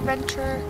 adventure.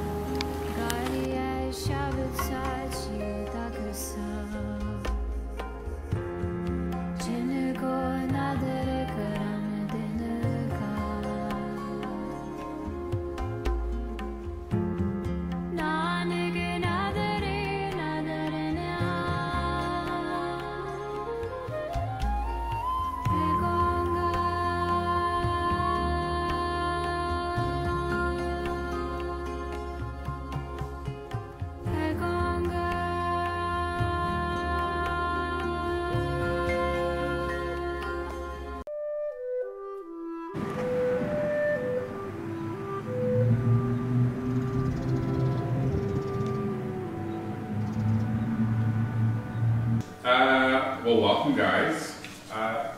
Well, welcome guys. I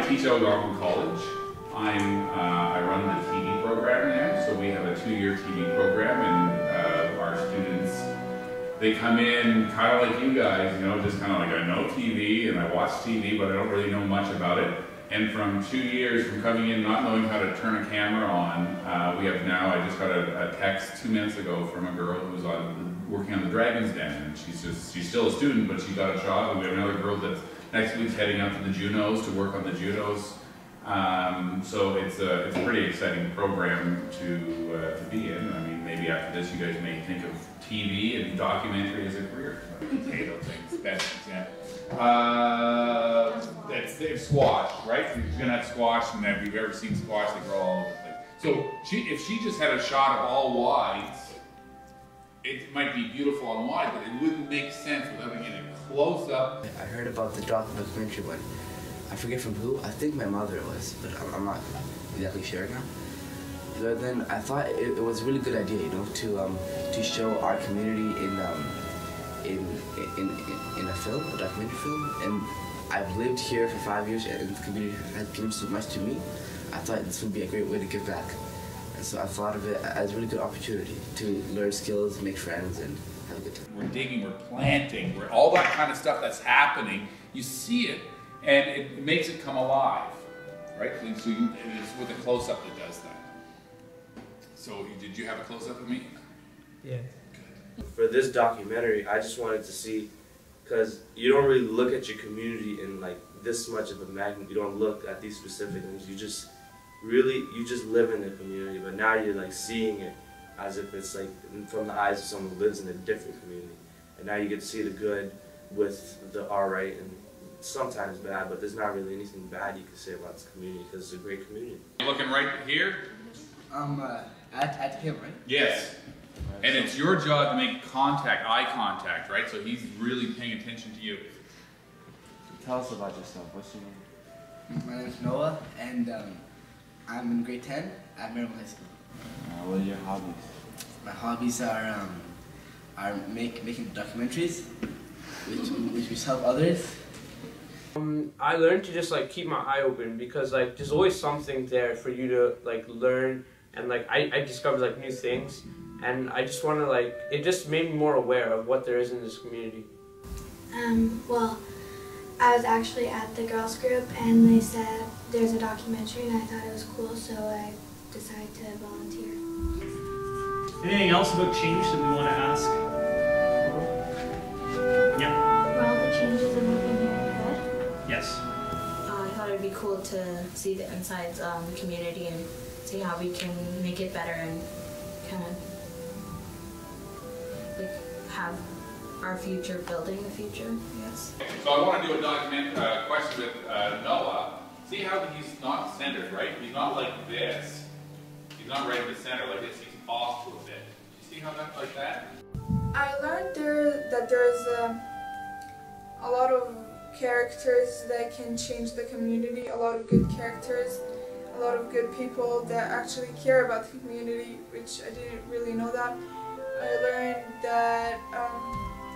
teach at Algonquin College. I run the TV program there, so we have a 2-year TV program, and our students, they come in kind of like you guys, you know, just kind of like I know TV and I watch TV, but I don't really know much about it. And from 2 years from coming in not knowing how to turn a camera on, we have now, I just got a text 2 minutes ago from a girl who's working on the Dragon's Den, and she's still a student, but she got a job, and we have another girl that's next week's heading out to the Junos to work on the Junos. So it's a pretty exciting program to be in. I mean, maybe after this you guys may think of TV and documentary as a career. Potato things, best example. It's squash, right? So you're gonna have squash, and if you've ever seen squash, they grow all over the place. So if she just had a shot of all wides, it might be beautiful on wide, but it wouldn't make sense without getting a close up. I heard about the documentary one. I forget from who. I think my mother was, but I'm not exactly sure now. But then I thought it was a really good idea, you know, to show our community in a film, a documentary film. And I've lived here for 5 years, and the community has given so much to me. I thought this would be a great way to give back. And so I thought of it as a really good opportunity to learn skills, make friends, and have a good time. We're digging, we're planting, we're all that kind of stuff that's happening. You see it, and it makes it come alive, right? So it's with a close-up that does that. So did you have a close-up of me? Yeah. For this documentary, I just wanted to see, because you don't really look at your community in like this much of a magnitude. You don't look at these specific things. You just live in the community, but now you're like seeing it as if it's like from the eyes of someone who lives in a different community. And now you get to see the good with the alright and sometimes bad, but there's not really anything bad you can say about this community because it's a great community. You looking right here? At him, right? Yes. And it's your job to make contact, eye contact, right? So he's really paying attention to you. Tell us about yourself. What's your name? My name is Noah, and I'm in grade 10 at Maryville High School. What are your hobbies? My hobbies are making documentaries, which help others. I learned to just like keep my eye open, because like there's always something there for you to like learn, and like I discovered like new things, and I just want to like, it just made me more aware of what there is in this community. Well, I was actually at the girls group, and they said there's a documentary, and I thought it was cool, so I decided to volunteer. Anything else about change that we want to ask? Yeah. Were all the changes in moving here good? Yes. I thought it'd be cool to see the insides of the community and see how we can make it better and kind of like have our future, building the future, yes. So I want to do a question with Noah. See how he's not centered, right? He's not like this. He's not right in the center like this. He's off to a bit. You see how that's like that? I learned that there's a lot of characters that can change the community, a lot of good characters, a lot of good people that actually care about the community, which I didn't really know that. I learned that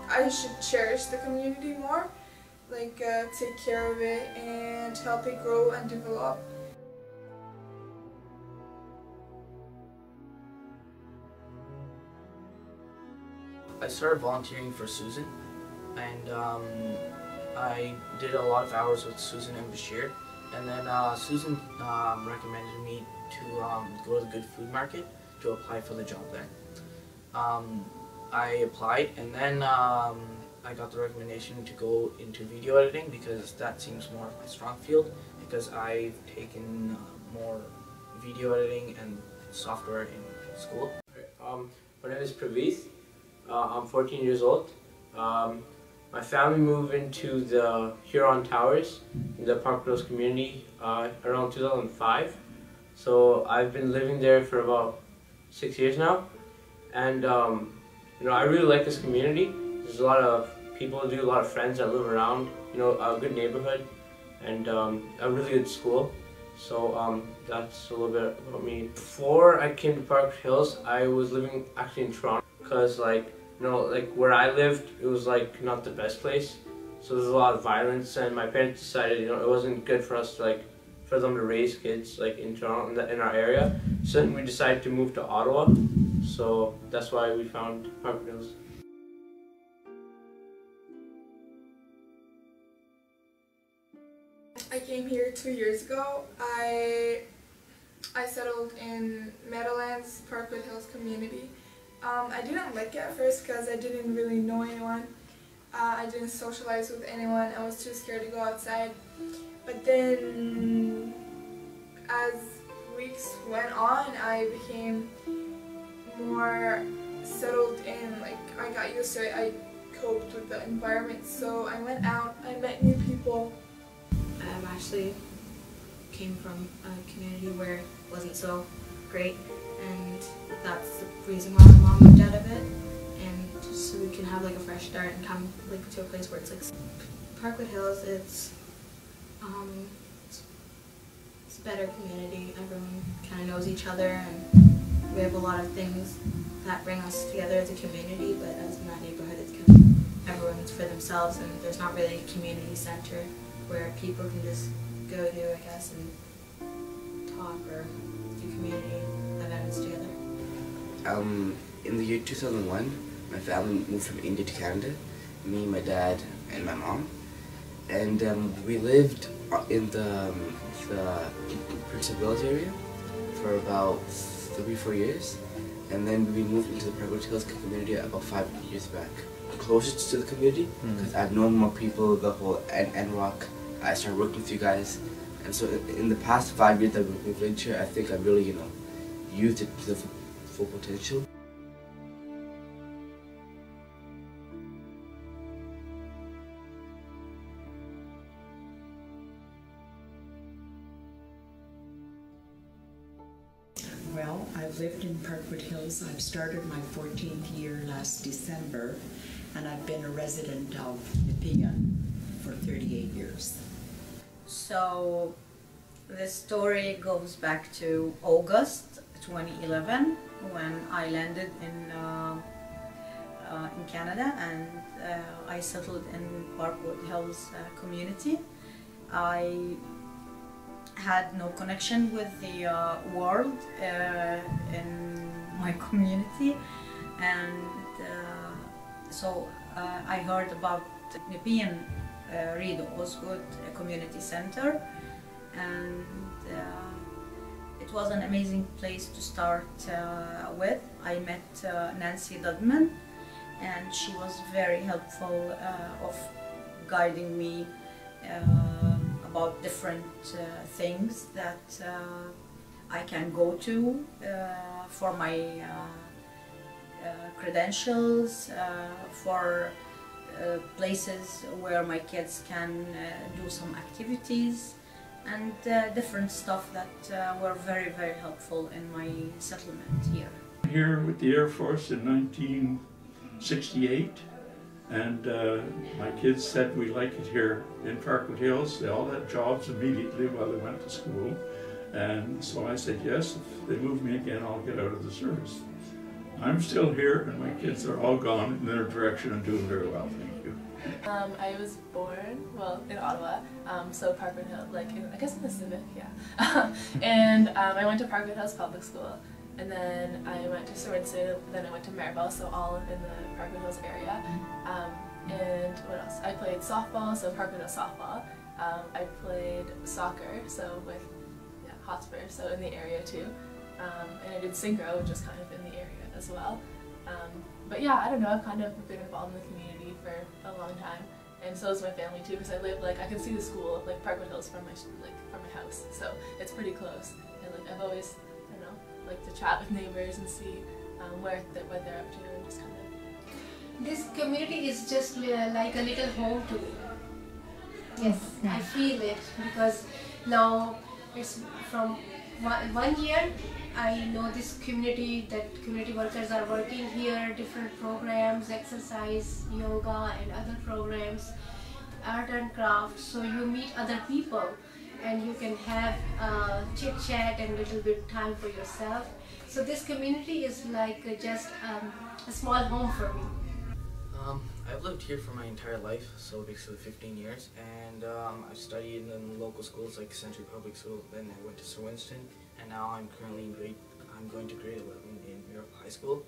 I should cherish the community more, like take care of it and help it grow and develop. I started volunteering for Susan, and I did a lot of hours with Susan and Bashir, and then Susan recommended me to go to the Good Food Market to apply for the job there. I applied, and then I got the recommendation to go into video editing because that seems more of my strong field, because I've taken more video editing and software in school. My name is Pravith. I'm 14 years old. My family moved into the Huron Towers in the Parkwood Hills Community around 2005. So I've been living there for about 6 years now, and you know, I really like this community. There's a lot of people, a lot of friends that live around. You know, a good neighborhood, and a really good school. So that's a little bit about me. Before I came to Parkwood Hills, I was living actually in Toronto, because like, you know, like where I lived, it was like not the best place. So there's a lot of violence, and my parents decided, you know, it wasn't good for us to like, for them to raise kids like in Toronto, in our area. So then we decided to move to Ottawa. So that's why we found Parkwood Hills. I came here 2 years ago. I settled in Meadowlands, Parkwood Hills Community. I didn't like it at first because I didn't really know anyone. I didn't socialize with anyone. I was too scared to go outside. But then, as weeks went on, I became more settled in. Like, I got used to it. I coped with the environment. So I went out. I met new people. I actually came from a community where it wasn't so great, and that's the reason why my mom moved out of it, and just so we can have like a fresh start and come like to a place where it's like Parkwood Hills. It's a better community. Everyone kind of knows each other, and we have a lot of things that bring us together as a community. But as in that neighborhood, it's kind of everyone's for themselves, and there's not really a community center where people can just go to, I guess, and talk or do community events together. In the year 2001, my family moved from India to Canada, me, my dad, and my mom. And we lived in the Prince of Wales area for about 3-4 years. And then we moved into the Parkwood Hills community about 5 years back. Closest to the community, because I've known more people, the whole NROC. I started working with you guys, and so in the past 5 years that we've lived here, I think I've really, you know, used it to the full potential. Well, I've lived in Parkwood Hills. I've started my 14th year last December, and I've been a resident of Nepean for 38 years. So the story goes back to August 2011 when I landed in Canada, and I settled in Parkwood Hills community. I had no connection with the world in my community, and so I heard about Nepean Rideau Osgood Community Center, and it was an amazing place to start with. I met Nancy Dudman, and she was very helpful of guiding me about different things that I can go to for my credentials, for places where my kids can do some activities, and different stuff that were very, very helpful in my settlement here. Here with the Air Force in 1968, and my kids said we like it here in Parkwood Hills. They all had jobs immediately while they went to school, and so I said yes, if they move me again I'll get out of the service. I'm still here and my kids are all gone in their direction and doing very well, thank you. I was born, well, in Ottawa, so Parkwood Hills, like, I guess in the Civic, yeah. And I went to Parkwood Hills Public School, and then I went to Sorensen, then I went to Maribel, so all in the Parkwood Hills area. And what else? I played softball, so Parkwood Hills softball. I played soccer, so with Hotspur, so in the area too. and I did synchro, which is kind of in the area as well. But yeah, I don't know, I've kind of been involved in the community for a long time, and so is my family too, because I live, like, I can see the school, like Parkwood Hills from my house, so it's pretty close. And like I've always, I don't know, like to chat with neighbors and see what they're up to, and just kind of. This community is just like a little home to me. Yes, I feel it, because now it's from 1 year I know this community, that community workers are working here, different programs, exercise, yoga and other programs, art and craft, so you meet other people and you can have chit chat and little bit time for yourself. So this community is like just a small home for me. I've lived here for my entire life, so basically 15 years, and I've studied in local schools like Century Public School, then I went to Sir Winston, and now I'm currently I'm going to grade 11 in Miracle High School.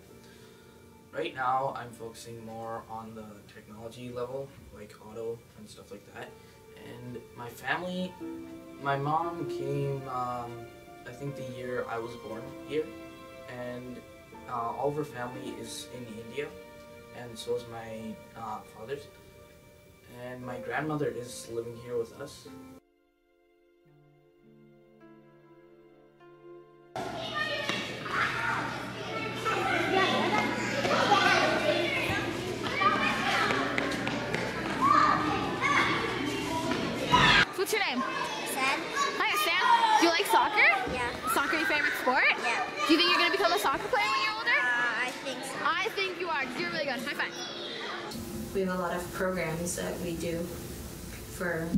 Right now I'm focusing more on the technology level, like auto and stuff like that, and my family, my mom came, I think the year I was born here, and all of her family is in India, and so is my father's, and my grandmother is living here with us. What's your name? Sam. Hi, Sam. Do you like soccer? Yeah. Soccer your favorite sport? Yeah. Do you think you're going to become a soccer player when you're older? I think so. I think you are, because you're really good. High five. We have a lot of programs that we do for